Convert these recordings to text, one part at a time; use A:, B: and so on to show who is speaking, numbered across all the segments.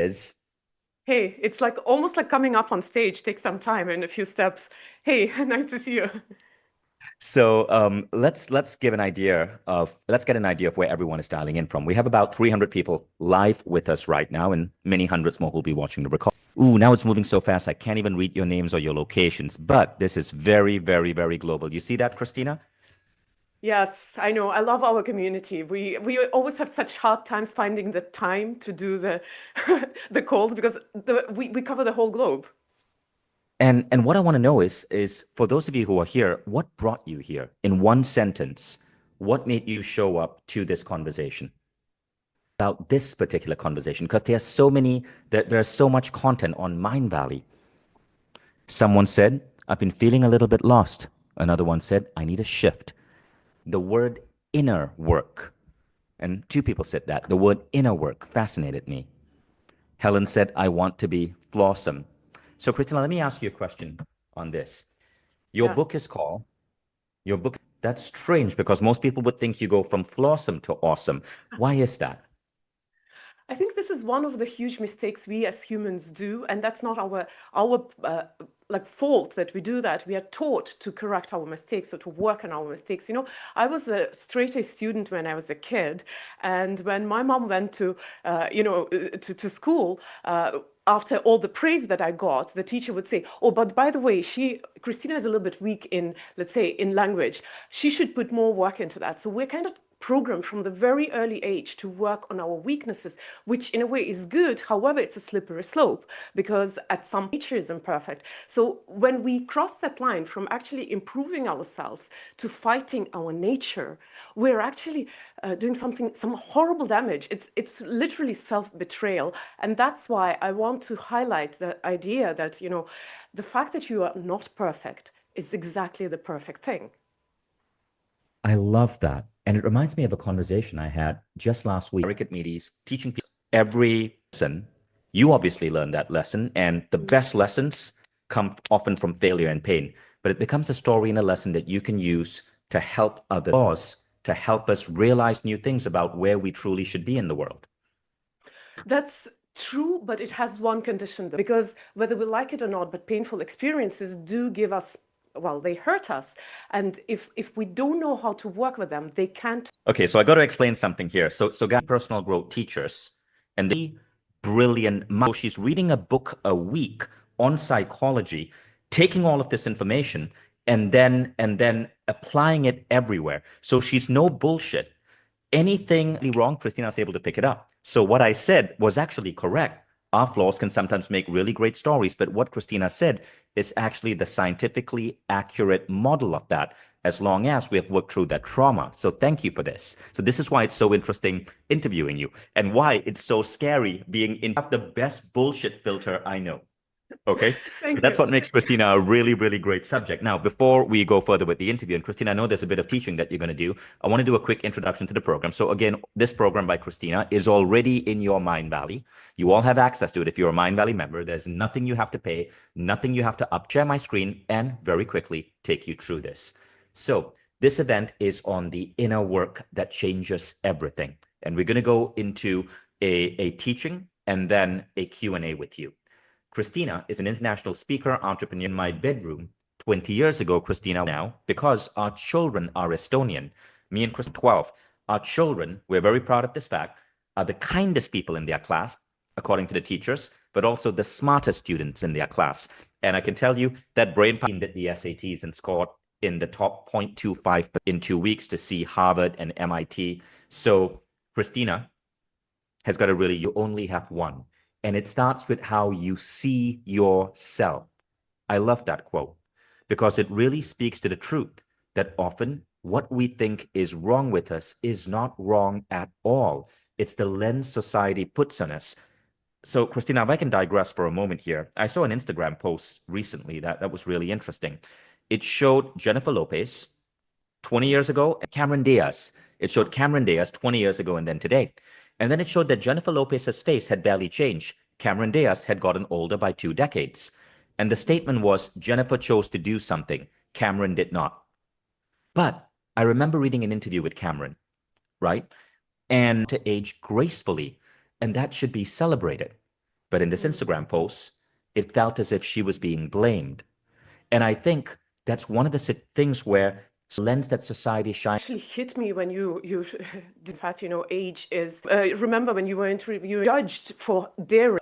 A: Is
B: Hey, it's like almost like coming up on stage takes some time and a few steps. Hey, nice to see you.
A: let's give an idea of let's get an idea of where everyone is dialing in from. We have about 300 people live with us right now, and many hundreds more will be watching the record. Ooh, now it's moving so fast I can't even read your names or your locations. But this is very, very, very global. You see that, Christina?
B: Yes, I know. I love our community. We always have such hard times finding the time to do the the calls because we cover the whole globe.
A: And what I want to know is for those of you who are here, what brought you here? In one sentence, what made you show up to this conversation? About this particular conversation, because there's so much content on Mindvalley. Someone said, I've been feeling a little bit lost. Another one said, I need a shift. The word inner work. And two people said that. The word inner work fascinated me. Helen said, I want to be Flawesome. So, Christina, let me ask you a question on this. Your
B: Yeah.
A: book is called, your book, that's strange because most people would think you go from Flawesome to awesome. Why is that?
B: I think this is one of the huge mistakes we as humans do, and that's not our like fault that we do that. We are taught to correct our mistakes or to work on our mistakes. You know, I was a straight A student when I was a kid, and when my mom went to to school. After all the praise that I got, the teacher would say, "Oh, but by the way, Christina is a little bit weak in, let's say, in language. She should put more work into that." So we're kind of programmed from the very early age to work on our weaknesses, which in a way is good. However, it's a slippery slope because at some nature is imperfect. So when we cross that line from actually improving ourselves to fighting our nature, we're actually doing some horrible damage. It's literally self-betrayal, and that's why I want to highlight the idea that the fact that you are not perfect is exactly the perfect thing.
A: I love that. And it reminds me of a conversation I had just last week. Eric at Meaties, teaching people every lesson. You obviously learned that lesson, and the best lessons come often from failure and pain. But it becomes a story and a lesson that you can use to help others, to help us realize new things about where we truly should be in the world.
B: That's true, but it has one condition, though, because whether we like it or not, but painful experiences do give us, well, they hurt us. And if we don't know how to work with them, they can't.
A: Okay, so I got to explain something here. So guys, personal growth teachers, and they brilliant. So she's reading a book a week on psychology, taking all of this information, and then applying it everywhere. So she's no bullshit. Anything wrong, Christina's able to pick it up. So what I said was actually correct. Our flaws can sometimes make really great stories, but what Christina said is actually the scientifically accurate model of that, as long as we have worked through that trauma. So thank you for this. So this is why it's so interesting interviewing you and why it's so scary being in the best bullshit filter I know. Okay. So
B: Thank
A: that's
B: you.
A: what makes Christina a really, really great subject. Now, before we go further with the interview, and Christina, I know there's a bit of teaching that you're going to do. I want to do a quick introduction to the program. So again, this program by Christina is already in your Mindvalley. You all have access to it. If you're a Mindvalley member, there's nothing you have to pay, nothing you have to up. Share my screen and very quickly take you through this. So this event is on the inner work that changes everything. And we're going to go into a teaching and then a Q&A with you. Christina is an international speaker, entrepreneur in my bedroom 20 years ago. Christina, now, because our children are Estonian, me and Christina, 12, our children, we're very proud of this fact, are the kindest people in their class, according to the teachers, but also the smartest students in their class. And I can tell you that brain did the SATs and scored in the top 0.25 in 2 weeks to see Harvard and MIT. So Christina has got to really, you only have one. And it starts with how you see yourself. I love that quote because it really speaks to the truth that often what we think is wrong with us is not wrong at all. It's the lens society puts on us. So, Christina, if I can digress for a moment here, I saw an Instagram post recently that was really interesting. It showed Jennifer Lopez 20 years ago, and Cameron Diaz. It showed Cameron Diaz 20 years ago and then today. And then it showed that Jennifer Lopez's face had barely changed. Cameron Diaz had gotten older by 2 decades. And the statement was Jennifer chose to do something, Cameron did not. But I remember reading an interview with Cameron, right? And to age gracefully, and that should be celebrated. But in this Instagram post, it felt as if she was being blamed. And I think that's one of the things where lens that society shines.
B: Actually hit me when you in fact, age is remember when you were interviewed, judged for daring.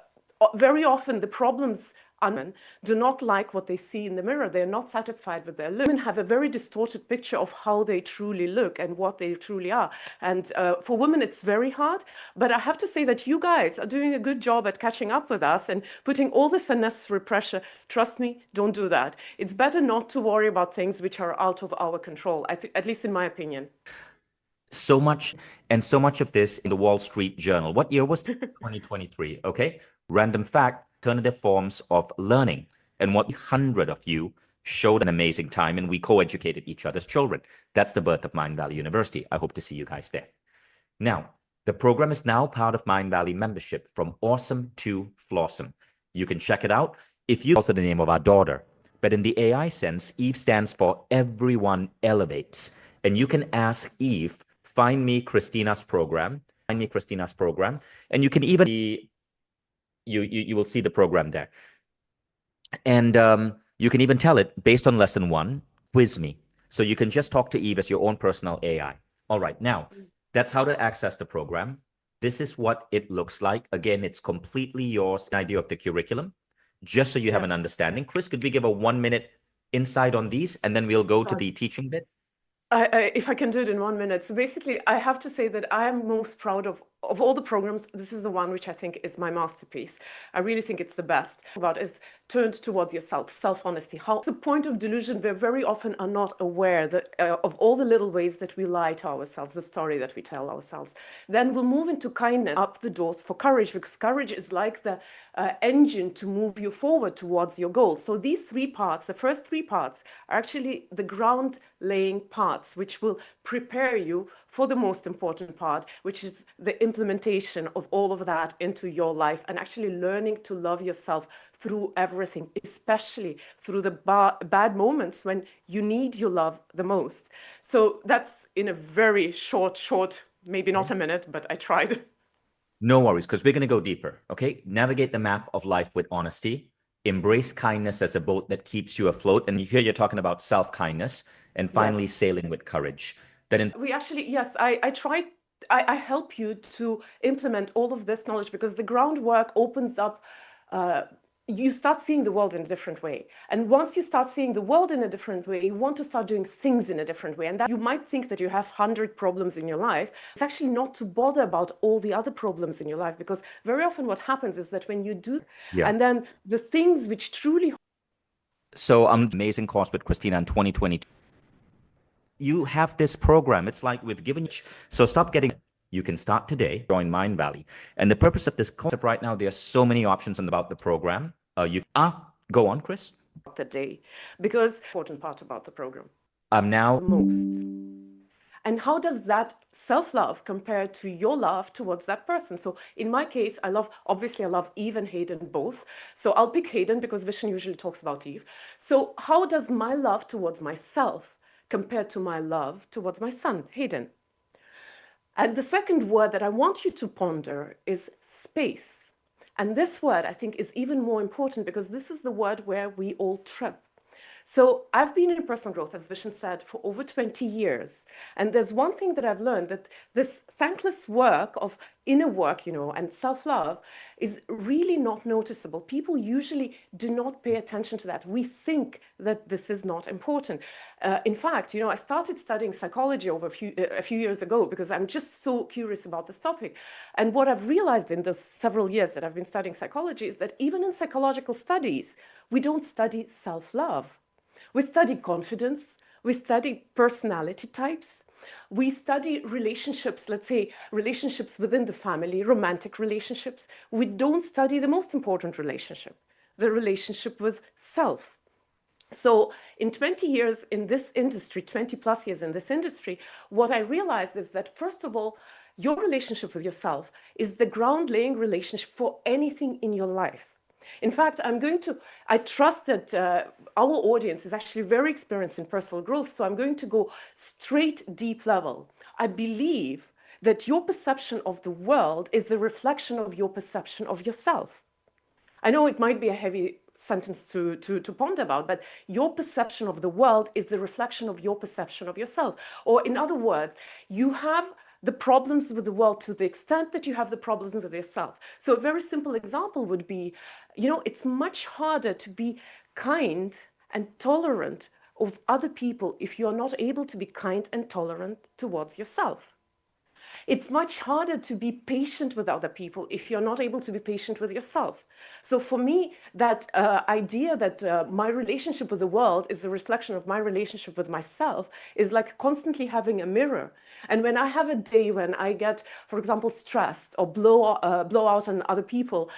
B: Very often the problems women do not like what they see in the mirror. They're not satisfied with their look. Women have a very distorted picture of how they truly look and what they truly are. And for women, it's very hard. But I have to say that you guys are doing a good job at catching up with us and putting all this unnecessary pressure. Trust me, don't do that. It's better not to worry about things which are out of our control, at least in my opinion.
A: So much of this in the Wall Street Journal. What year was 2023? Okay. Random fact, alternative forms of learning. And what 100 of you showed an amazing time, and we co-educated each other's children. That's the birth of Mindvalley University. I hope to see you guys there. Now, the program is now part of Mindvalley membership, from awesome to Flawesome. You can check it out. If you also the name of our daughter, but in the AI sense, Eve stands for everyone elevates. And you can ask Eve, find me Christina's program, and you can even you will see the program there. And you can even tell it, based on lesson 1, quiz me. So you can just talk to Eve as your own personal AI. All right, now that's how to access the program. This is what it looks like. Again, it's completely yours, an idea of the curriculum, just so you have an understanding. Chris, could we give a 1-minute insight on these, and then we'll go to the teaching bit?
B: If I can do it in 1 minute. So basically, I have to say that I am most proud of all the programs. This is the one which I think is my masterpiece. I really think it's the best. About is turned towards yourself, self-honesty. How the point of delusion, we very often are not aware that of all the little ways that we lie to ourselves, the story that we tell ourselves. Then we'll move into kindness, up the doors for courage, because courage is like the engine to move you forward towards your goal. So these 3 parts, the first 3 parts, are actually the ground laying parts, which will prepare you for the most important part, which is the implementation of all of that into your life, and actually learning to love yourself through everything, especially through the bad moments when you need your love the most. So that's in a very short, maybe not a minute, but I tried.
A: No worries, because we're going to go deeper. Okay. Navigate the map of life with honesty. Embrace kindness as a boat that keeps you afloat. And here you're talking about self-kindness. And finally, sailing with courage.
B: We actually, yes, I tried. I help you to implement all of this knowledge, because the groundwork opens up. You start seeing the world in a different way. And once you start seeing the world in a different way, you want to start doing things in a different way. And that you might think that you have 100 problems in your life. It's actually not to bother about all the other problems in your life, because very often what happens is that when you do, and then the things which truly.
A: So amazing course with Christina in 2022. You have this program. It's like we've given you. So stop getting. You can start today. Join Mindvalley. And the purpose of this concept right now, there are so many options about the program. Go on, Chris.
B: The day, because important part about the program.
A: Now
B: most. And how does that self-love compare to your love towards that person? So in my case, obviously I love Eve and Hayden both. So I'll pick Hayden because Vishen usually talks about Eve. So how does my love towards myself compare to my love towards my son, Hayden? And the second word that I want you to ponder is space. And this word, I think, is even more important, because this is the word where we all trip. So I've been in personal growth, as Vishen said, for over 20 years. And there's one thing that I've learned, that this thankless work of inner work, and self-love is really not noticeable. People usually do not pay attention to that. We think that this is not important. In fact, I started studying psychology over a few years ago, because I'm just so curious about this topic. And what I've realized in those several years that I've been studying psychology is that even in psychological studies, we don't study self-love. We study confidence, we study personality types, we study relationships, let's say relationships within the family, romantic relationships. We don't study the most important relationship, the relationship with self. So in 20 years in this industry, 20 plus years in this industry, what I realized is that, first of all, your relationship with yourself is the ground laying relationship for anything in your life. In fact, I trust that our audience is actually very experienced in personal growth, so I'm going to go straight deep level. I believe that your perception of the world is the reflection of your perception of yourself. I know it might be a heavy sentence to ponder about, but your perception of the world is the reflection of your perception of yourself. Or in other words, you have the problems with the world to the extent that you have the problems with yourself. So a very simple example would be, it's much harder to be kind and tolerant of other people if you're not able to be kind and tolerant towards yourself. It's much harder to be patient with other people if you're not able to be patient with yourself. So for me, that idea that my relationship with the world is the reflection of my relationship with myself is like constantly having a mirror. And when I have a day when I get, for example, stressed or blow out on other people,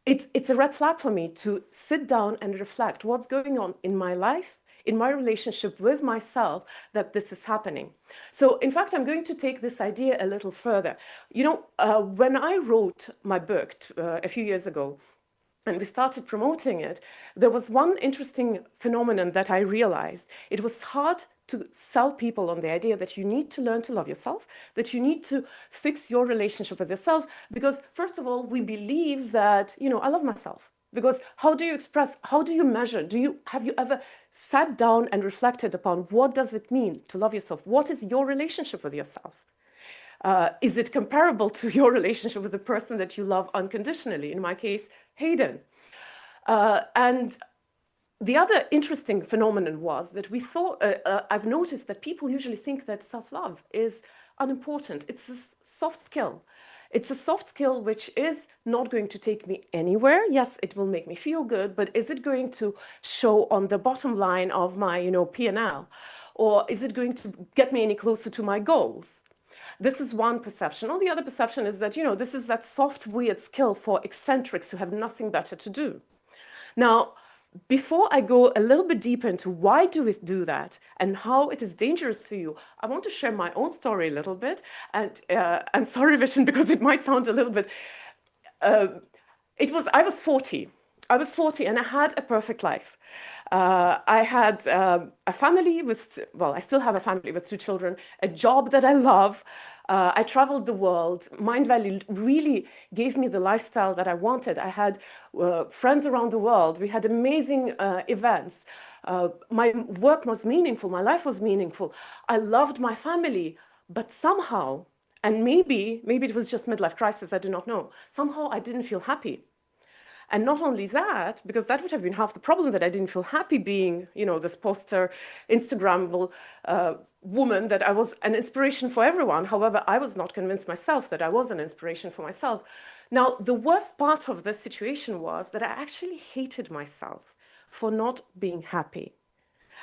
B: it's a red flag for me to sit down and reflect what's going on in my life, in my relationship with myself, that this is happening. So in fact, I'm going to take this idea a little further. When I wrote my book a few years ago, and we started promoting it, there was one interesting phenomenon that I realized. It was hard to sell people on the idea that you need to learn to love yourself, that you need to fix your relationship with yourself, because first of all, we believe that, I love myself. Because how do you express, how do you measure? Have you ever sat down and reflected upon what does it mean to love yourself? What is your relationship with yourself? Is it comparable to your relationship with the person that you love unconditionally? In my case, Hayden. And the other interesting phenomenon was that I've noticed that people usually think that self-love is unimportant. It's a soft skill. It's a soft skill which is not going to take me anywhere. Yes, it will make me feel good, but is it going to show on the bottom line of my, P&L? Or is it going to get me any closer to my goals? This is one perception. Or the other perception is that, this is that soft, weird skill for eccentrics who have nothing better to do. Now, before I go a little bit deeper into why do we do that and how it is dangerous to you, I want to share my own story a little bit. And I'm sorry, Vishen, because it might sound a little bit... I was 40. I was 40 and I had a perfect life. I had a family I still have a family with 2 children, a job that I love. I traveled the world. Mindvalley really gave me the lifestyle that I wanted. I had friends around the world. We had amazing events. My work was meaningful. My life was meaningful. I loved my family, but somehow, and maybe it was just midlife crisis, I do not know. Somehow I didn't feel happy. And not only that, because that would have been half the problem, that I didn't feel happy being, this poster, Instagrammable woman, that I was an inspiration for everyone. However, I was not convinced myself that I was an inspiration for myself. Now, the worst part of this situation was that I actually hated myself for not being happy.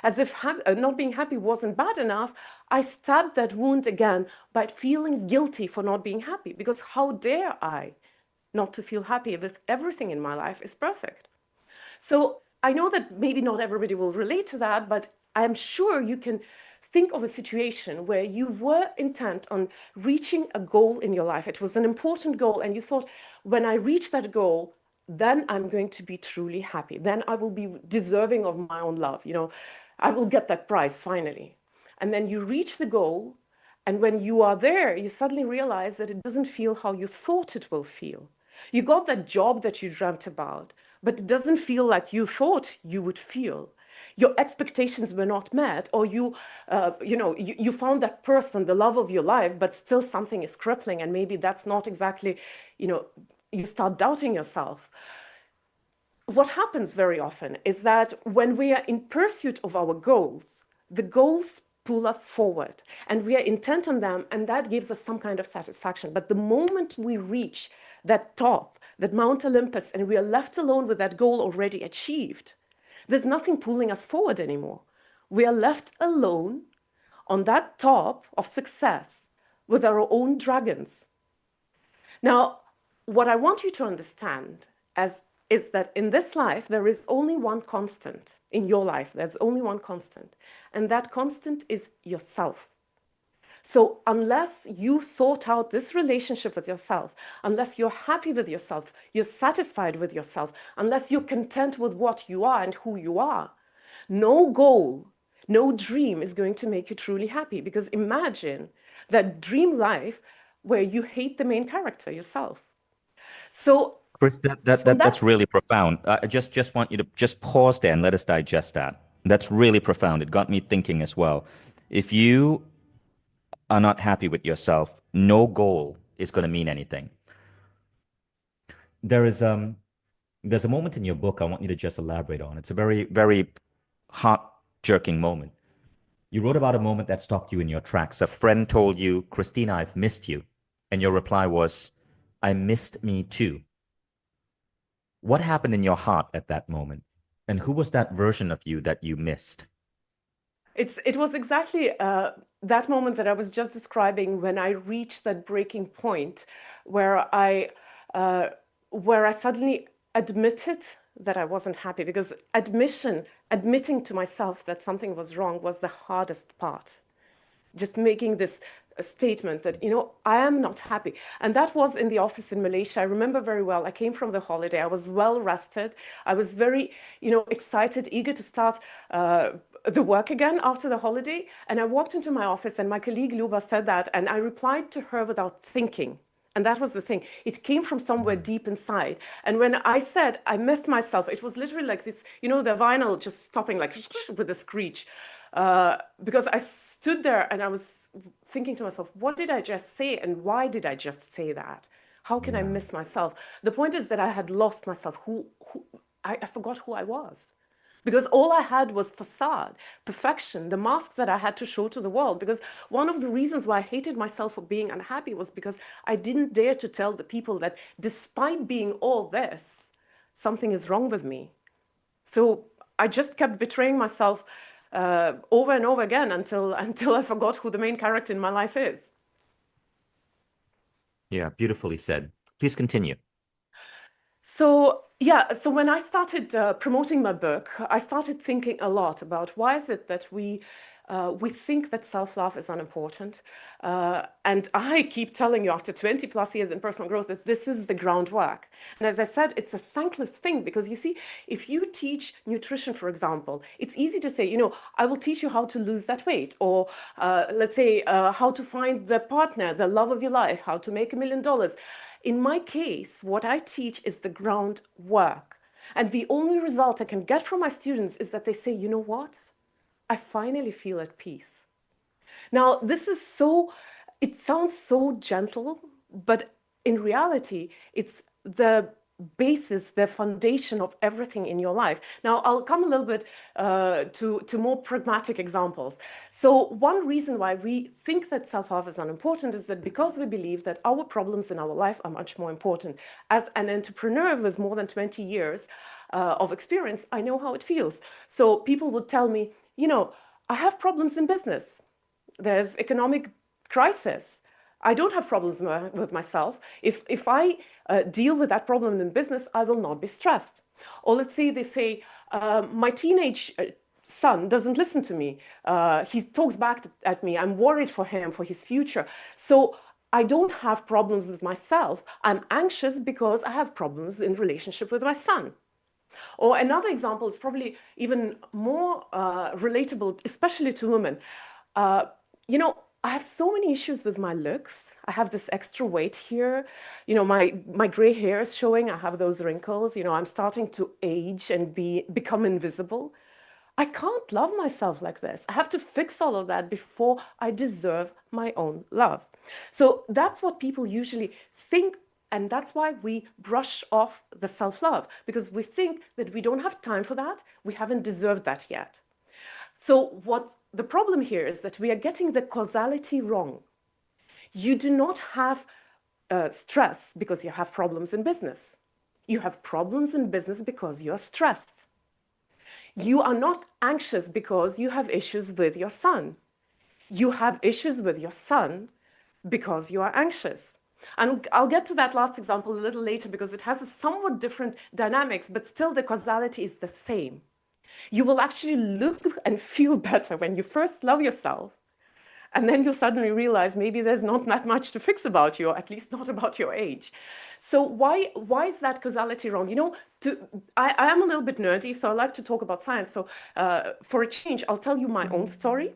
B: As if not being happy wasn't bad enough, I stabbed that wound again by feeling guilty for not being happy, because how dare I not to feel happy with everything in my life is perfect. So I know that maybe not everybody will relate to that, but I'm sure you can think of a situation where you were intent on reaching a goal in your life. It was an important goal, and you thought, when I reach that goal, then I'm going to be truly happy. Then I will be deserving of my own love. I will get that prize finally. And then you reach the goal, and when you are there, you suddenly realize that it doesn't feel how you thought it will feel. You got that job that you dreamt about, but it doesn't feel like you thought you would feel. Your expectations were not met, or you found that person, the love of your life, but still something is crippling, and maybe that's not exactly, you start doubting yourself. What happens very often is that when we are in pursuit of our goals, the goals pull us forward and we are intent on them, and that gives us some kind of satisfaction. But the moment we reach that top, that Mount Olympus, and we are left alone with that goal already achieved, there's nothing pulling us forward anymore. We are left alone on that top of success with our own dragons. Now, what I want you to understand is that in this life, there is only one constant. In your life, there's only one constant. And that constant is yourself. So unless you sort out this relationship with yourself, unless you're happy with yourself, you're satisfied with yourself, unless you're content with what you are and who you are, no goal, no dream is going to make you truly happy. Because imagine that dream life where you hate the main character, yourself. So
A: Chris,
B: So
A: that's
B: that
A: really profound. I just want you to just pause there and let us digest that. That's really profound. It got me thinking as well. If you are not happy with yourself, no goal is going to mean anything. There is there's a moment in your book I want you to just elaborate on. It's a very heart jerking moment. You wrote about a moment that stopped you in your tracks. A friend told you, Christina, I've missed you. And your reply was, I missed me too. What happened in your heart at that moment? And who was that version of you that you missed?
B: it was exactly that moment that I was just describing when I reached that breaking point where uh, I suddenly admitted that I wasn't happy, because admitting to myself that something was wrong was the hardest part. Just making this statement that, I am not happy. And that was in the office in Malaysia. I remember very well. I came from the holiday. I was well rested. I was very, excited, eager to start the work again after the holiday. And I walked into my office and my colleague Luba said that, and I replied to her without thinking. And that was the thing. It came from somewhere deep inside. And when I said I missed myself, it was literally like this, the vinyl just stopping like with a screech. Because I stood there and I was thinking to myself, what did I just say? And why did I just say that? How can I
A: Yeah.
B: miss myself? The point is that I had lost myself. I forgot who I was. Because all I had was facade, perfection, the mask that I had to show to the world. Because one of the reasons why I hated myself for being unhappy was because I didn't dare to tell the people that despite being all this, something is wrong with me. So I just kept betraying myself over and over again until I forgot who the main character in my life is.
A: Yeah, beautifully said. Please continue.
B: So yeah, so when I started promoting my book, I started thinking a lot about why is it that we think that self-love is unimportant, and I keep telling you after 20 plus years in personal growth that this is the groundwork. And as I said, it's a thankless thing, because you see, if you teach nutrition, for example, it's easy to say, I will teach you how to lose that weight, or let's say how to find the partner, the love of your life, how to make $1 million. In my case, what I teach is the groundwork. And the only result I can get from my students is that they say, you know what? I finally feel at peace. Now, it sounds so gentle, but in reality, it's the basis, the foundation of everything in your life. Now, I'll come a little bit to more pragmatic examples. So one reason why we think that self-love is unimportant is that because we believe that our problems in our life are much more important. As an entrepreneur with more than 20 years of experience, I know how it feels. So people would tell me, I have problems in business. There's economic crisis. I don't have problems with myself. If I deal with that problem in business, I will not be stressed. Or let's say they say, my teenage son doesn't listen to me. He talks back at me. I'm worried for him, for his future. So I don't have problems with myself. I'm anxious because I have problems in relationship with my son. Or another example is probably even more relatable, especially to women. Uh, I have so many issues with my looks. I have this extra weight here. My gray hair is showing. I have those wrinkles. I'm starting to age and become invisible. I can't love myself like this. I have to fix all of that before I deserve my own love. So that's what people usually think. And that's why we brush off the self-love, because we think that we don't have time for that. We haven't deserved that yet. So what the problem here is that we are getting the causality wrong. You do not have stress because you have problems in business. You have problems in business because you are stressed. You are not anxious because you have issues with your son. You have issues with your son because you are anxious. And I'll get to that last example a little later because it has a somewhat different dynamics, but still the causality is the same. You will actually look and feel better when you first love yourself. And then you'll suddenly realize maybe there's not that much to fix about you, or at least not about your age. So why is that causality wrong? I am a little bit nerdy, so I like to talk about science. So for a change, I'll tell you my own story.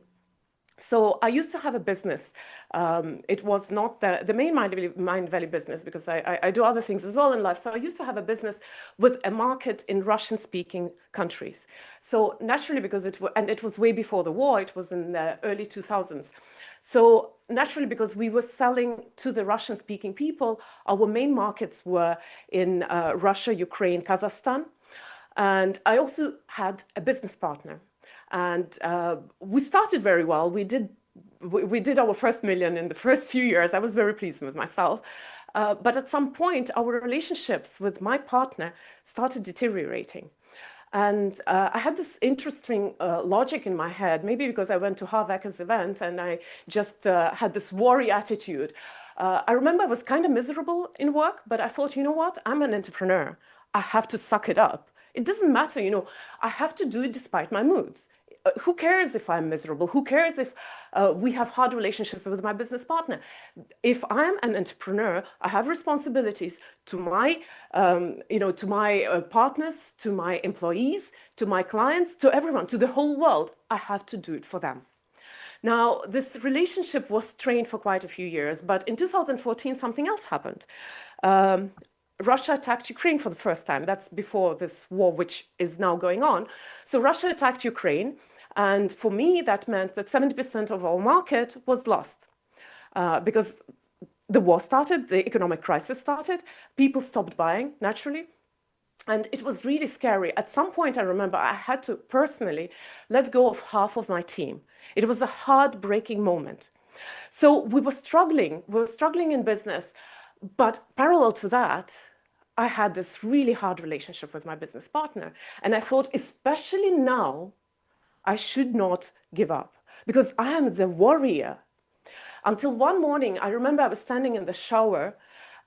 B: So I used to have a business. It was not the main Mindvalley business, because I do other things as well in life. So I used to have a business with a market in Russian-speaking countries. So naturally, because it was way before the war, it was in the early 2000s. So naturally, because we were selling to the Russian-speaking people, our main markets were in Russia, Ukraine, Kazakhstan. And I also had a business partner. And we started very well. We did our first million in the first few years. I was very pleased with myself. But at some point, our relationships with my partner started deteriorating. And I had this interesting logic in my head, maybe because I went to Harveka's event and I just had this worry attitude. I remember I was kind of miserable in work, but I thought, you know what? I'm an entrepreneur. I have to suck it up. It doesn't matter, I have to do it despite my moods. Who cares if I'm miserable? Who cares if we have hard relationships with my business partner? If I'm an entrepreneur, I have responsibilities to my, to my partners, to my employees, to my clients, to everyone, to the whole world. I have to do it for them. Now, this relationship was strained for quite a few years, but in 2014, something else happened. Russia attacked Ukraine for the first time. That's before this war, which is now going on. So Russia attacked Ukraine. And for me, that meant that 70% of our market was lost because the war started, the economic crisis started, people stopped buying, naturally. And it was really scary. At some point, I remember I had to personally let go of half of my team. It was a heartbreaking moment. So we were struggling in business. But parallel to that, I had this really hard relationship with my business partner. And I thought, especially now, I should not give up because I am the warrior. Until one morning, I remember I was standing in the shower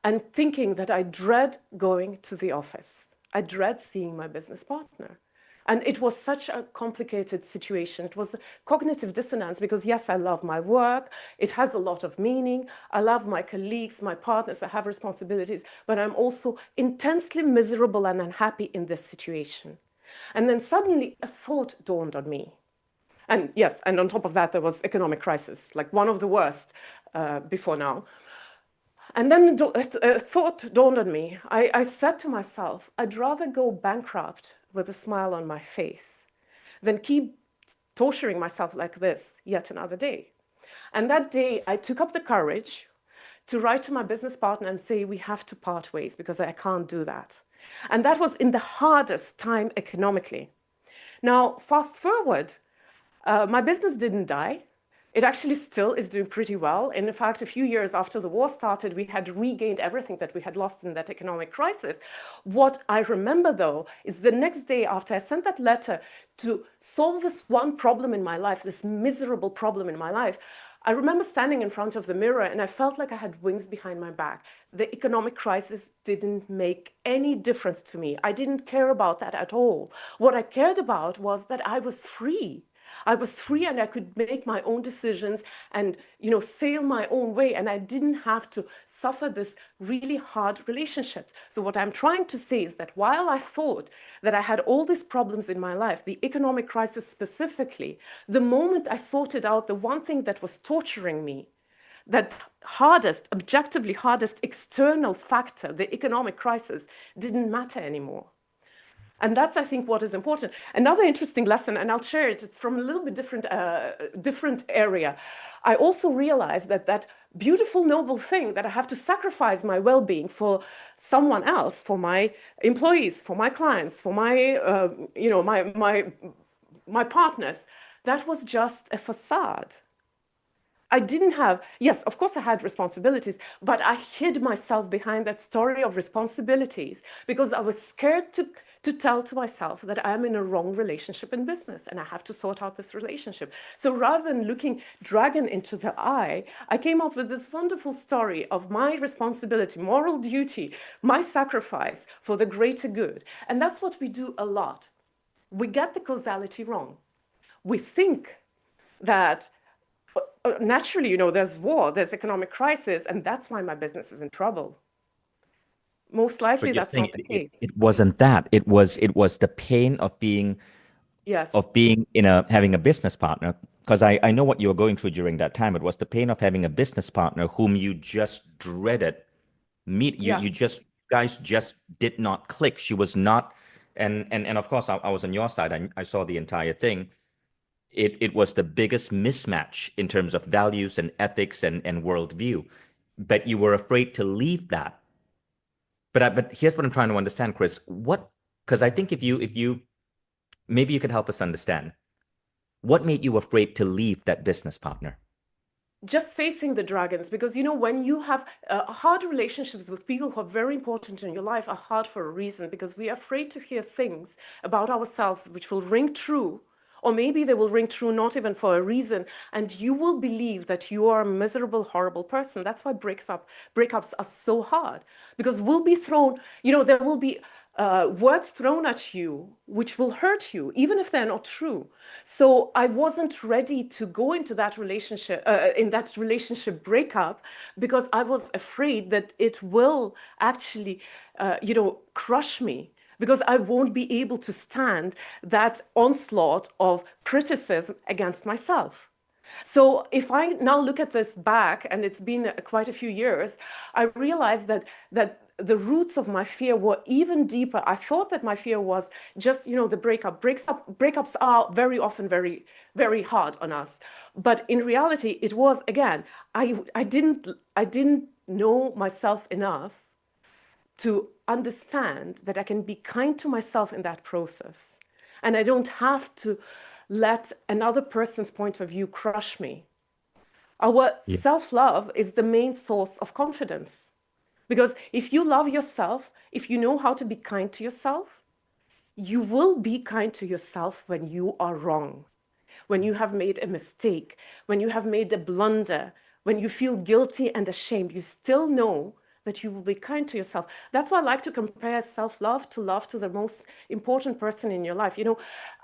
B: and thinking that I dread going to the office. I dread seeing my business partner. And it was such a complicated situation. It was a cognitive dissonance because, yes, I love my work. It has a lot of meaning. I love my colleagues, my partners. I have responsibilities. But I'm also intensely miserable and unhappy in this situation. And then suddenly a thought dawned on me. And yes, and on top of that, there was economic crisis, like one of the worst before now. And then a thought dawned on me. I said to myself, I'd rather go bankrupt with a smile on my face than keep torturing myself like this yet another day. And that day, I took up the courage to write to my business partner and say, we have to part ways because I can't do that. And that was in the hardest time economically. Now, fast forward, my business didn't die. It actually still is doing pretty well. And in fact, a few years after the war started, we had regained everything that we had lost in that economic crisis. What I remember, though, is the next day after I sent that letter to solve this one problem in my life, this miserable problem in my life, I remember standing in front of the mirror and I felt like I had wings behind my back. The economic crisis didn't make any difference to me. I didn't care about that at all. What I cared about was that I was free. I was free and I could make my own decisions and, sail my own way. And I didn't have to suffer this really hard relationships. So what I'm trying to say is that while I thought that I had all these problems in my life, the economic crisis specifically, the moment I sorted out the one thing that was torturing me, that objectively hardest external factor, the economic crisis, didn't matter anymore. And that's, I think, what is important. Another interesting lesson, and I'll share it, it's from a little bit different area. I also realized that that beautiful, noble thing that I have to sacrifice my well-being for someone else, for my employees, for my clients, for my, my partners, that was just a facade. I didn't have, yes, of course I had responsibilities, but I hid myself behind that story of responsibilities because I was scared to tell to myself that I'm in a wrong relationship in business and I have to sort out this relationship. So rather than looking dragon into the eye, I came up with this wonderful story of my responsibility, moral duty, my sacrifice for the greater good. And that's what we do a lot. We get the causality wrong. We think that naturally, there's war, there's economic crisis, and that's why my business is in trouble. Most likely,
A: But you're
B: that's
A: saying
B: not the case.
A: it wasn't that. It was the pain of being
B: Yes.
A: of being having a business partner, because I know what you were going through during that time. It was the pain of having a business partner whom you just dreaded meet. You
B: Yeah.
A: you just guys just did not click. She was not, and of course I was on your side. I saw the entire thing. It was the biggest mismatch in terms of values and ethics and worldview. But you were afraid to leave that. But here's what I'm trying to understand, Chris. What, because I think if you maybe you could help us understand what made you afraid to leave that business partner?
B: Just facing the dragons, because when you have hard relationships with people who are very important in your life are hard for a reason, because we are afraid to hear things about ourselves which will ring true, or maybe they will ring true not even for a reason, and you will believe that you are a miserable, horrible person. That's why breakups are so hard, because we'll be thrown, there will be words thrown at you which will hurt you, even if they're not true. So I wasn't ready to go into that relationship breakup, because I was afraid that it will actually, crush me, because I won't be able to stand that onslaught of criticism against myself. So if I now look at this back, and it's been quite a few years, I realized that the roots of my fear were even deeper. I thought that my fear was just, the breakups are very often very, very hard on us. But in reality, it was, again, I didn't know myself enough to understand that I can be kind to myself in that process. And I don't have to let another person's point of view crush me. Our
A: Yeah.
B: self-love is the main source of confidence. Because if you love yourself, if you know how to be kind to yourself, you will be kind to yourself when you are wrong, when you have made a mistake, when you have made a blunder, when you feel guilty and ashamed. You still know that you will be kind to yourself. That's why I like to compare self-love to the most important person in your life.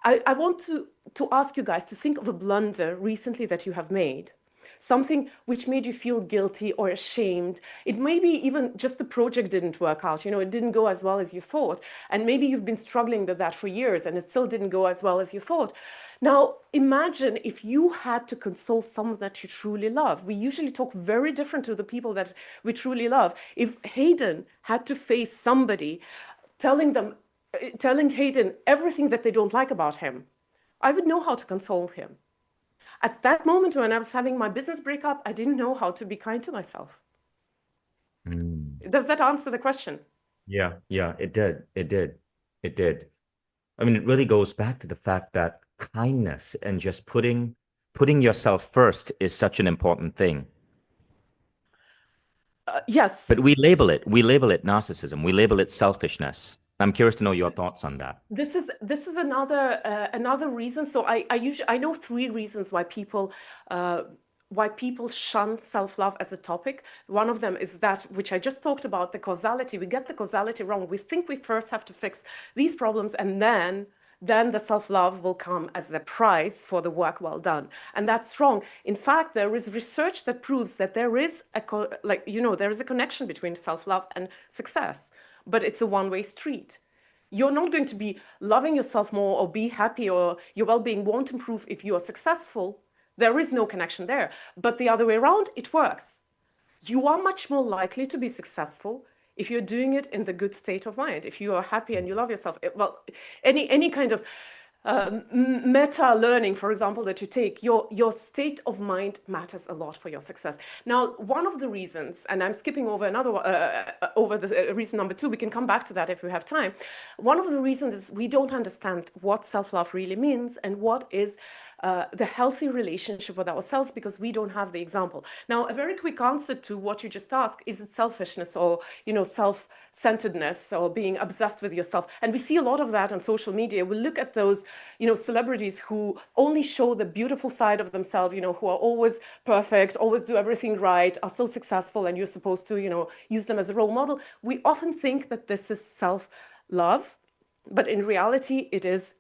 B: I want to ask you guys to think of a blunder recently that you have made, something which made you feel guilty or ashamed. It may be even just the project didn't work out, it didn't go as well as you thought. And maybe you've been struggling with that for years and it still didn't go as well as you thought. Now, imagine if you had to console someone that you truly love. We usually talk very different to the people that we truly love. If Hayden had to face somebody telling Hayden everything that they don't like about him, I would know how to console him. At that moment when I was having my business breakup, I didn't know how to be kind to myself.
A: Mm.
B: Does that answer the question?
A: Yeah, it did. It did. I mean, it really goes back to the fact that kindness and just putting yourself first is such an important thing.
B: Yes.
A: But we label it narcissism. We label it selfishness. I'm curious to know your thoughts on that.
B: This is another reason. So I know three reasons why people shun self-love as a topic. One of them is that which I just talked about, the causality. We get the causality wrong. We think we first have to fix these problems, and then the self-love will come as a prize for the work well done. And that's wrong. In fact, there is research that proves that there is there is a connection between self-love and success, but it's a one-way street. You're not going to be loving yourself more or be happy or your well-being won't improve if you are successful. There is no connection there. But the other way around, it works. You are much more likely to be successful if you're doing it in the good state of mind, if you are happy and you love yourself. Well, any kind of meta learning, for example, that you take, your state of mind matters a lot for your success. Now, one of the reasons, and I'm skipping over over the reason number two, we can come back to that if we have time. One of the reasons is we don't understand what self-love really means and what is the healthy relationship with ourselves, because we don't have the example. Now, a very quick answer to what you just asked: is it selfishness or self-centeredness or being obsessed with yourself? And we see a lot of that on social media. We look at those celebrities who only show the beautiful side of themselves, who are always perfect, always do everything right, are so successful, and you're supposed to use them as a role model. We often think that this is self-love, but in reality it is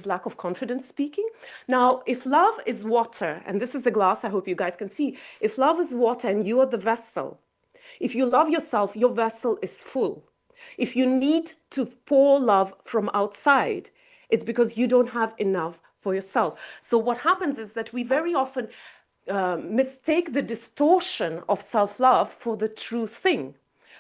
B: lack of confidence speaking. Now, if love is water, and this is the glass I hope you guys can see, if love is water and you are the vessel, if you love yourself, your vessel is full. If you need to pour love from outside, It's because you don't have enough for yourself. So what happens is that we very often mistake the distortion of self-love for the true thing.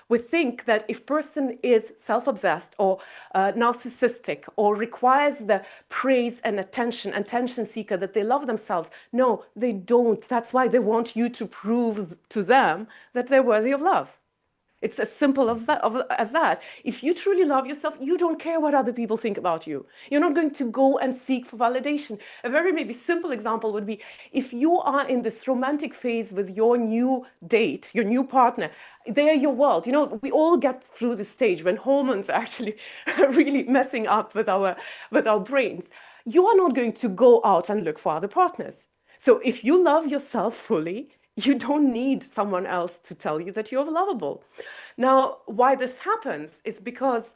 B: We think that if person is self-obsessed or narcissistic or requires the praise and attention seeker, that they love themselves. No, they don't. That's why they want you to prove to them that they're worthy of love. It's as simple as that. If you truly love yourself, you don't care what other people think about you. You're not going to go and seek for validation. A very maybe simple example would be if you are in this romantic phase with your new date, your new partner, they're your world. You know, we all get through this stage when hormones are actually really messing up with our brains. You are not going to go out and look for other partners. So if you love yourself fully, you don't need someone else to tell you that you're lovable. Now, why this happens is because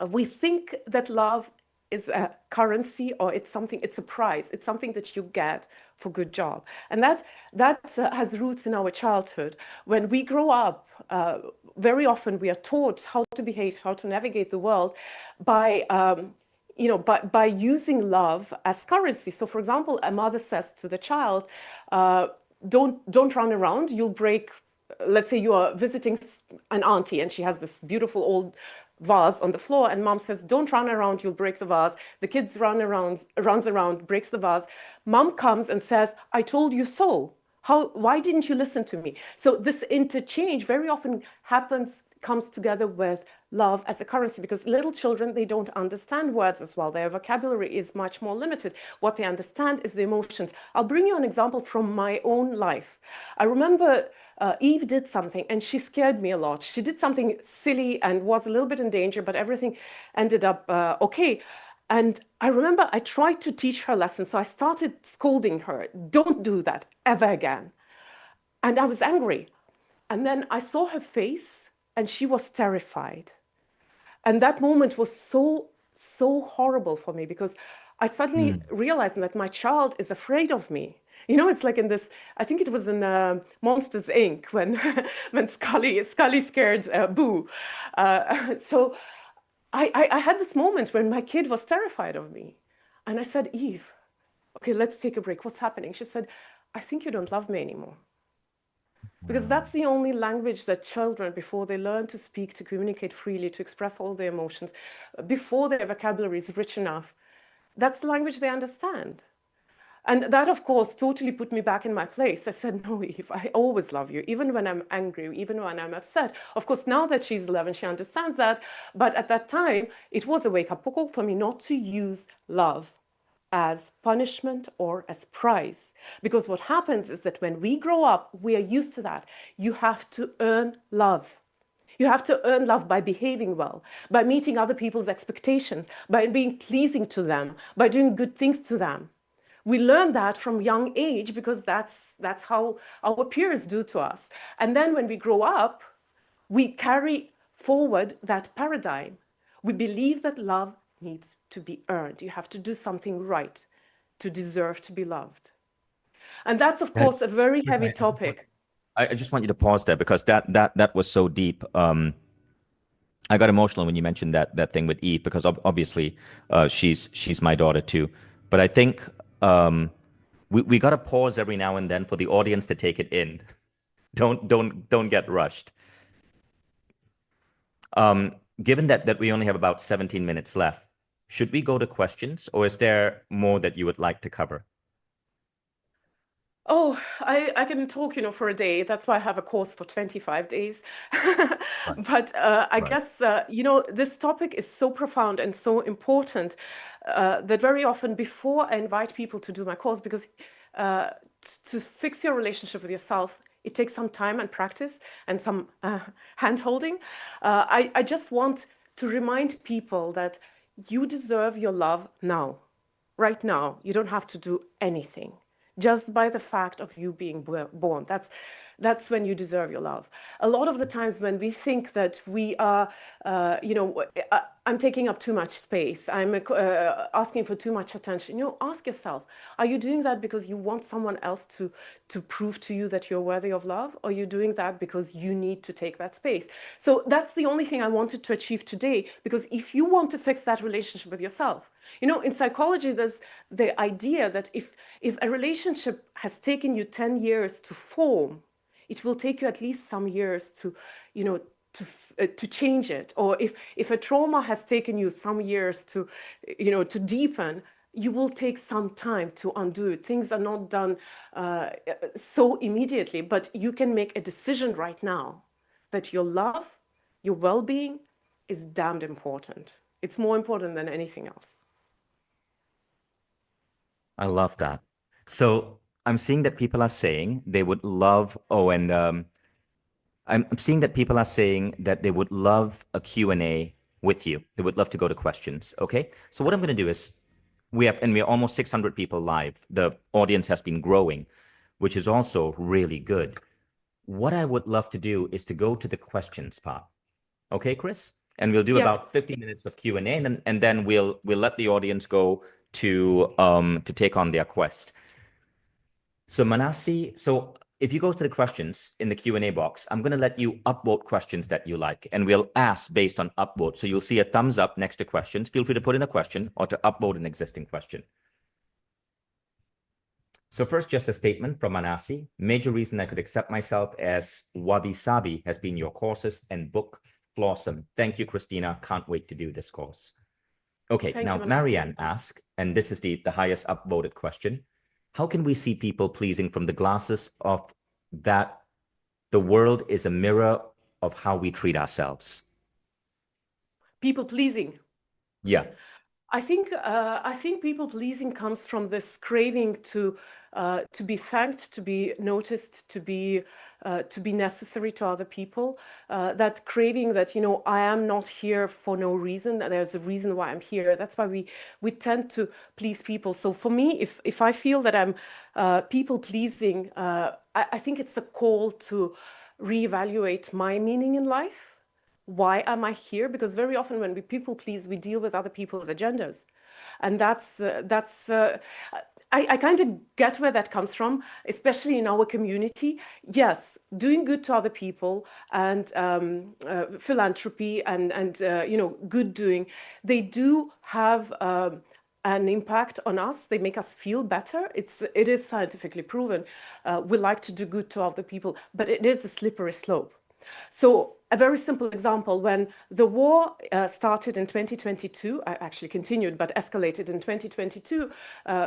B: we think that love is a currency, or it's a prize. It's something that you get for good job. And that has roots in our childhood. When we grow up, very often we are taught how to behave, how to navigate the world by by using love as currency. So for example, a mother says to the child, don't run around, you'll break. Let's say you are visiting an auntie and she has this beautiful old vase on the floor, and mom says, don't run around, you'll break the vase. The kids runs around, breaks the vase. Mom comes and says, I told you so. Why didn't you listen to me? So this interchange very often comes together with love as a currency, because little children, they don't understand words as well. Their vocabulary is much more limited. What they understand is the emotions. I'll bring you an example from my own life. I remember Eve did something and she scared me a lot. She did something silly and was a little bit in danger, but everything ended up okay. And I remember I tried to teach her a lesson. So I started scolding her, don't do that ever again. And I was angry. And then I saw her face and she was terrified. And that moment was so horrible for me, because I suddenly realized that my child is afraid of me. You know, it's like in this, I think it was in Monsters, Inc. when Scully scared Boo. So I had this moment when my kid was terrified of me. And I said, Eve, okay, let's take a break. What's happening? She said, I think you don't love me anymore. Because that's the only language that children, before they learn to speak, to communicate freely, to express all their emotions, before their vocabulary is rich enough, that's the language they understand. And that, of course, totally put me back in my place. I said, no, Eve, I always love you, even when I'm angry, even when I'm upset. Of course, now that she's 11, she understands that. But at that time, it was a wake-up call for me not to use love as punishment or as prize. Because what happens is that when we grow up, we are used to that. You have to earn love. You have to earn love by behaving well, by meeting other people's expectations, by being pleasing to them, by doing good things to them. We learn that from young age because that's how our peers do to us. And then when we grow up, we carry forward that paradigm. We believe that love needs to be earned. You have to do something right to deserve to be loved. And that's, of course, a very heavy topic.
A: I just want you to pause there, because that was so deep. I got emotional when you mentioned that thing with Eve, because obviously she's my daughter too. But I think we got to pause every now and then for the audience to take it in. Don't get rushed. Given that we only have about 17 minutes left, should we go to questions, or is there more that you would like to cover?
B: Oh, I can talk, for a day. That's why I have a course for 25 days. But I guess, this topic is so profound and so important that very often before I invite people to do my course, because to fix your relationship with yourself, it takes some time and practice and some hand-holding. I just want to remind people that you deserve your love now, right now. You don't have to do anything. Just by the fact of you being born. that's when you deserve your love. A lot of the times when we think that we are, I'm taking up too much space, I'm asking for too much attention, ask yourself, are you doing that because you want someone else to prove to you that you're worthy of love? Or are you doing that because you need to take that space? So that's the only thing I wanted to achieve today, because if you want to fix that relationship with yourself, in psychology, there's the idea that if a relationship has taken you 10 years to form, it will take you at least some years to, to change it. Or if a trauma has taken you some years to, to deepen, you will take some time to undo it. Things are not done so immediately, but you can make a decision right now that your love, your well-being is damned important. It's more important than anything else.
A: I love that. So I'm seeing that people are saying they would love, and I'm seeing that people are saying that they would love a Q&A with you. They would love to go to questions. Okay. So what I'm going to do is we're almost 600 people live. The audience has been growing, which is also really good. What I would love to do is to go to the questions part. Okay, Chris? And we'll do
B: Yes.
A: about 15 minutes of Q&A, and then we'll let the audience go to take on their quest. So Manasi, so if you go to the questions in the Q&A box, I'm going to let you upvote questions that you like, and we'll ask based on upvote. So you'll see a thumbs up next to questions. Feel free to put in a question or to upvote an existing question. So first, just a statement from Manasi. Major reason I could accept myself as Wabi Sabi has been your courses and book, Flawesome. Thank you, Christina. Can't wait to do this course. Okay,
B: Thank
A: now
B: you, Manasi.
A: Marianne asked, and this is the highest upvoted question. How can we see people pleasing from the glasses of that the world is a mirror of how we treat ourselves?
B: People pleasing.
A: Yeah.
B: I think people pleasing comes from this craving to be thanked, to be noticed, to be necessary to other people. That craving that I am not here for no reason. There's a reason why I'm here. That's why we tend to please people. So for me, if I feel that I'm people pleasing, I think it's a call to reevaluate my meaning in life. Why am I here? Because very often when we people please, we deal with other people's agendas. And I kind of get where that comes from, especially in our community. Yes, doing good to other people and philanthropy and good doing, they do have an impact on us. They make us feel better. It is scientifically proven. We like to do good to other people, but it is a slippery slope. So a very simple example, when the war started in 2022, actually continued, but escalated in 2022,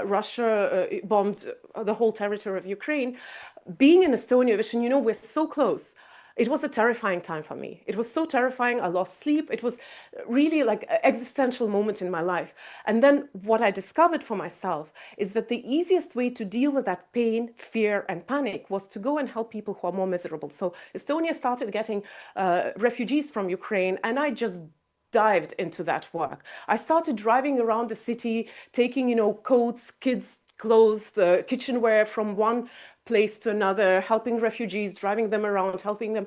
B: Russia bombed the whole territory of Ukraine. Being in Estonia, Vishen, we're so close. It was a terrifying time for me. It was so terrifying. I lost sleep. It was really like an existential moment in my life. And then what I discovered for myself is that the easiest way to deal with that pain, fear, and panic was to go and help people who are more miserable. So Estonia started getting refugees from Ukraine, and I just dived into that work. I started driving around the city, taking, coats, kids' clothes, kitchenware from one place to another, helping refugees, driving them around, helping them.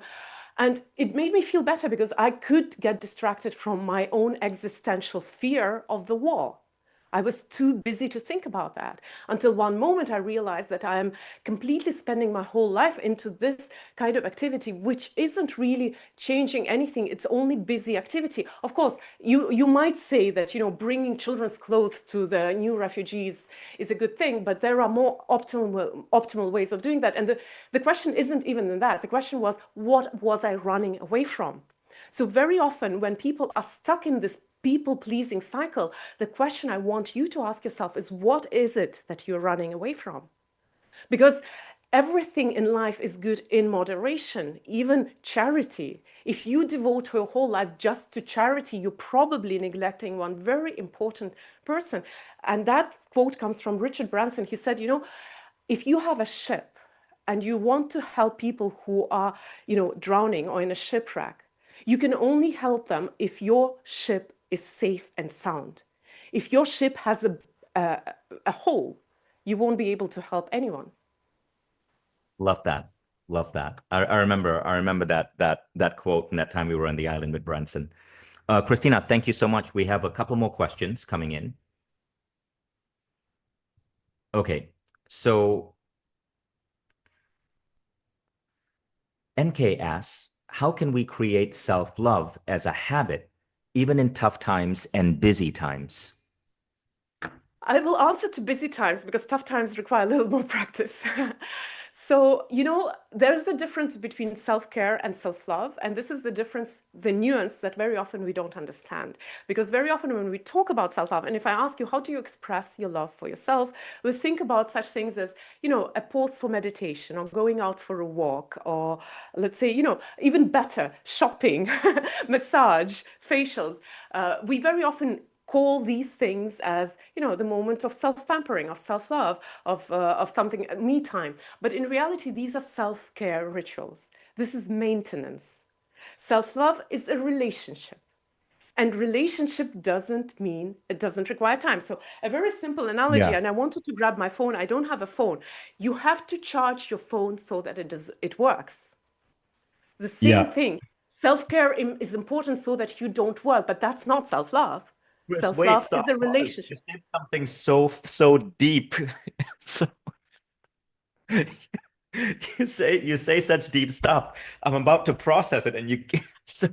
B: And it made me feel better because I could get distracted from my own existential fear of the war. I was too busy to think about that until one moment I realized that I am completely spending my whole life into this kind of activity, which isn't really changing anything. It's only busy activity. Of course, you might say that, bringing children's clothes to the new refugees is a good thing, but there are more optimal ways of doing that. And the question isn't even in that. The question was, what was I running away from? So very often when people are stuck in this people-pleasing cycle, the question I want you to ask yourself is, what is it that you're running away from? Because everything in life is good in moderation, even charity. If you devote your whole life just to charity, you're probably neglecting one very important person. And that quote comes from Richard Branson. He said, if you have a ship and you want to help people who are, drowning or in a shipwreck, you can only help them if your ship is safe and sound. If your ship has a hole, you won't be able to help anyone.
A: Love that. Love that. I remember that quote from that time we were on the island with Branson. Christina, thank you so much. We have a couple more questions coming in. Okay, so NK asks, how can we create self-love as a habit, even in tough times and busy times?
B: I will answer to busy times because tough times require a little more practice. So, there's a difference between self-care and self-love. And this is the difference, the nuance that very often we don't understand. Because very often when we talk about self-love, and if I ask you, how do you express your love for yourself? We think about such things as, a pause for meditation or going out for a walk, or let's say, even better, shopping, massage, facials. We very often call these things as the moment of self-pampering, of self-love, of something me time, but in reality these are self-care rituals. This is maintenance. Self-love is a relationship, and relationship doesn't mean it doesn't require time. So a very simple analogy,
A: Yeah.
B: and I wanted to grab my phone. I don't have a phone. You have to charge your phone so that it works. The same
A: Yeah.
B: thing. Self-care is important so that you don't work, but that's not self-love.
A: Chris, wait,
B: Self-love is
A: stop,
B: a
A: pause. You
B: relationship.
A: said something so deep. So you say such deep stuff. I'm about to process it, and you so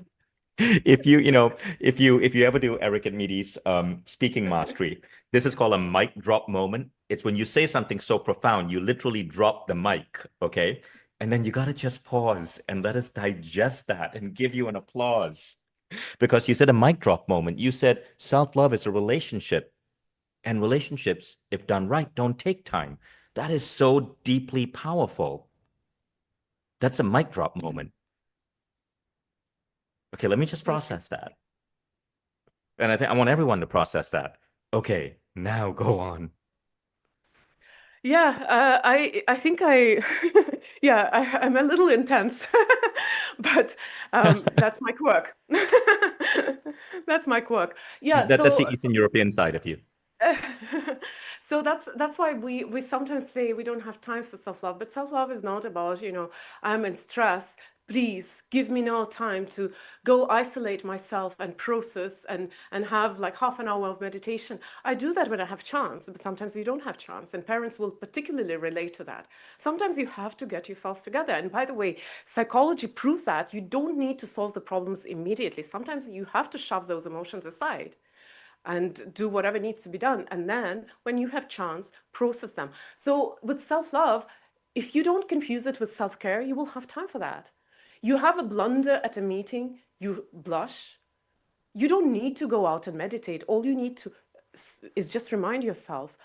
A: if you ever do Eric and Meady's speaking mastery, this is called a mic drop moment. It's when you say something so profound, you literally drop the mic, okay? And then you gotta just pause and let us digest that and give you an applause. Because you said a mic drop moment. You said self-love is a relationship, and relationships, if done right, don't take time. That is so deeply powerful. That's a mic drop moment. Okay, let me just
B: Thank you.
A: process that. And I think I want everyone to process that. Okay, now go on.
B: Yeah, I think yeah, I'm a little intense, but that's my quirk. That's my quirk. Yeah,
A: That's
B: so
A: the Eastern European side of you.
B: so that's why we sometimes say we don't have time for self-love, but self-love is not about, I'm in stress. Please give me no time to go isolate myself and process and have like half an hour of meditation. I do that when I have chance, but sometimes you don't have chance, and parents will particularly relate to that. Sometimes you have to get yourselves together. And by the way, psychology proves that you don't need to solve the problems immediately. Sometimes you have to shove those emotions aside and do whatever needs to be done. And then when you have chance, process them. So with self-love, if you don't confuse it with self-care, you will have time for that. You have a blunder at a meeting, you blush. You don't need to go out and meditate. All you need to is just remind yourself,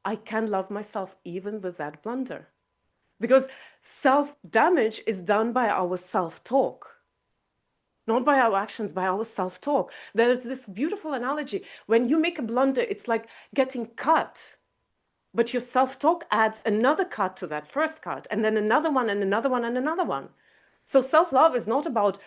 B: I can love myself even with that blunder. Because self-damage is done by our self-talk, not by our actions, by our self-talk. There's this beautiful analogy. When you make a blunder, it's like getting cut, but your self-talk adds another cut to that first cut, and then another one, and another one, and another one. So self-love is not about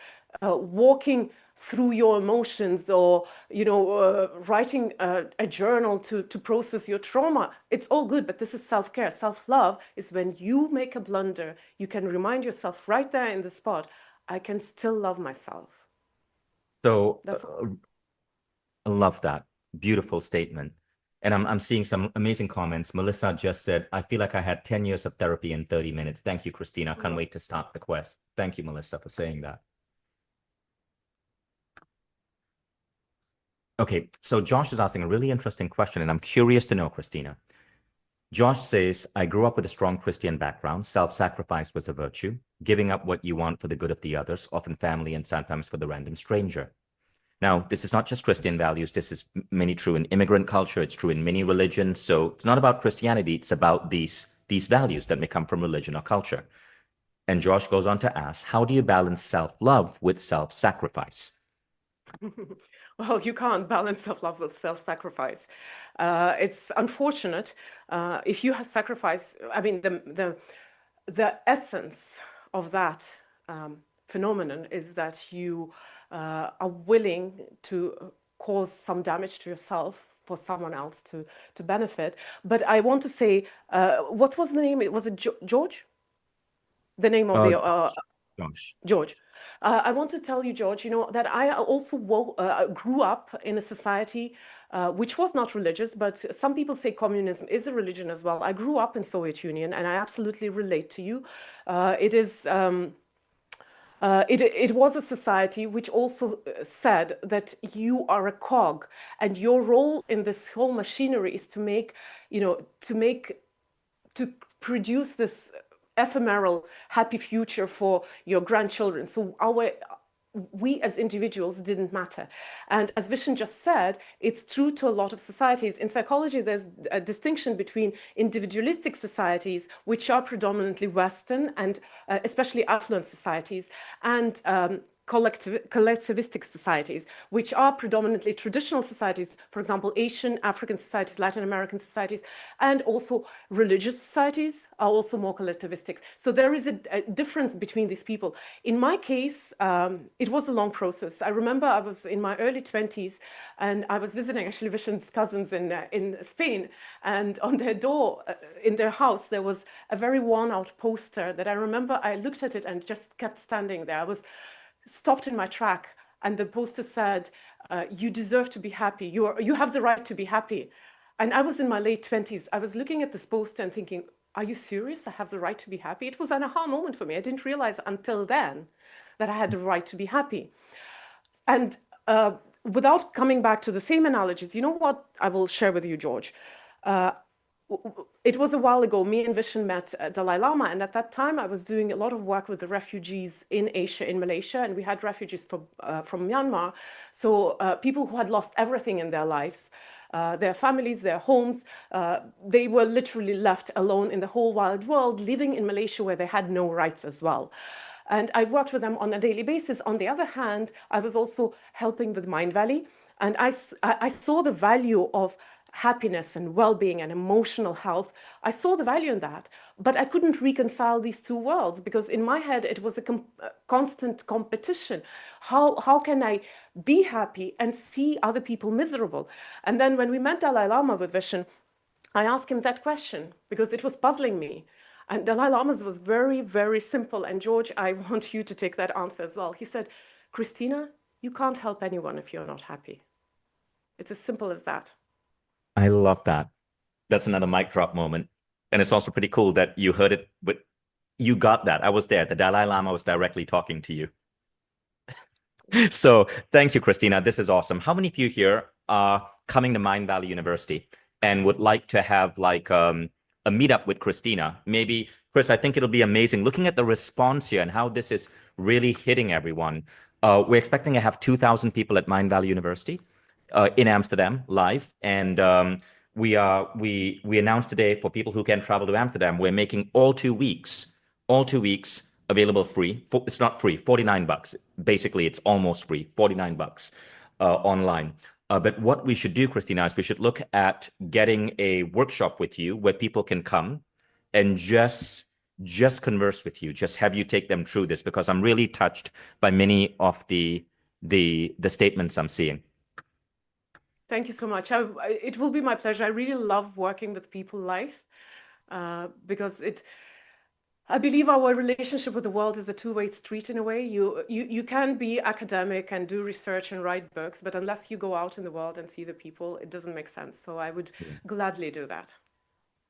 B: walking through your emotions or, writing a journal to process your trauma. It's all good, but this is self-care. Self-love is when you make a blunder, you can remind yourself right there in the spot, I can still love myself.
A: So
B: That's all.
A: I love that. Beautiful statement. And I'm seeing some amazing comments. Melissa just said, I feel like I had 10 years of therapy in 30 minutes. Thank you, Christina. Can't wait to start the quest. Thank you, Melissa, for saying that. Okay, so Josh is asking a really interesting question, and I'm curious to know, Christina. Josh says, I grew up with a strong Christian background. Self-sacrifice was a virtue, giving up what you want for the good of the others, often family and sometimes for the random stranger. Now, this is not just Christian values. This is many true in immigrant culture. It's true in many religions. So it's not about Christianity. It's about these values that may come from religion or culture. And Josh goes on to ask, how do you balance self-love with self-sacrifice?
B: Well, you can't balance self-love with self-sacrifice. It's unfortunate if you have sacrifice. I mean, the essence of that phenomenon is that you are willing to cause some damage to yourself for someone else to benefit. But I want to say, what was the name? Was it George? The name of
A: Uh,
B: the
A: Gosh.
B: George. I want to tell you, George, that I also grew up in a society which was not religious, but some people say communism is a religion as well. I grew up in Soviet Union, and I absolutely relate to you. It is. It was a society which also said that you are a cog, and your role in this whole machinery is to make, to produce this ephemeral happy future for your grandchildren. So we as individuals didn't matter. And as Vishen just said, it's true to a lot of societies. In psychology, there's a distinction between individualistic societies, which are predominantly Western and especially affluent societies, and collectivistic societies, which are predominantly traditional societies, for example, Asian, African societies, Latin American societies, and also religious societies are also more collectivistic. So there is a difference between these people. In my case, it was a long process. I remember I was in my early 20s, and I was visiting actually Vishen's cousins in Spain, and on their door, in their house, there was a very worn out poster that I remember I looked at it and just kept standing there. I was stopped in my track, and the poster said, you deserve to be happy. You have the right to be happy. And I was in my late 20s. I was looking at this poster and thinking, are you serious? I have the right to be happy? It was an aha moment for me. I didn't realize until then that I had the right to be happy. And without coming back to the same analogies, you know what I will share with you, George? It was a while ago, me and Vishen met Dalai Lama, and at that time I was doing a lot of work with the refugees in Asia, in Malaysia, and we had refugees from Myanmar, so people who had lost everything in their lives, their families, their homes, they were literally left alone in the whole wide world, living in Malaysia where they had no rights as well. And I worked with them on a daily basis. On the other hand, I was also helping with Mindvalley, and I saw the value of happiness and well-being and emotional health. I saw the value in that, but I couldn't reconcile these two worlds because in my head it was a constant competition. How can I be happy and see other people miserable? And then when we met Dalai Lama with Vishen, I asked him that question because it was puzzling me. And Dalai Lama's was very, very simple. And George, I want you to take that answer as well. He said, Christina, you can't help anyone if you're not happy. It's as simple as that.
A: I love that. That's another mic drop moment. And it's also pretty cool that you heard it, but you got that. I was there. The Dalai Lama was directly talking to you. So thank you, Christina. This is awesome. How many of you here are coming to Mindvalley University and would like to have like a meetup with Christina? Maybe, Chris, I think it'll be amazing looking at the response here and how this is really hitting everyone. We're expecting to have 2,000 people at Mindvalley University in Amsterdam live. And we announced today for people who can travel to Amsterdam, we're making all 2 weeks available free. It's not free, $49. Basically, it's almost free, $49 online. But what we should do, Christina, is we should look at getting a workshop with you where people can come and just converse with you, just have you take them through this, because I'm really touched by many of the statements I'm seeing.
B: Thank you so much. It will be my pleasure. I really love working with people live because I believe our relationship with the world is a two-way street in a way. You can be academic and do research and write books, but unless you go out in the world and see the people, it doesn't make sense. So I would gladly do that.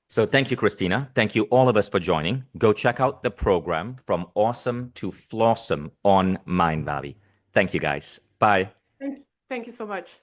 A: So thank you, Christina. Thank you all of us for joining. Go check out the program From Awesome to Flawesome on Mindvalley. Thank you, guys. Bye.
B: Thank you so much.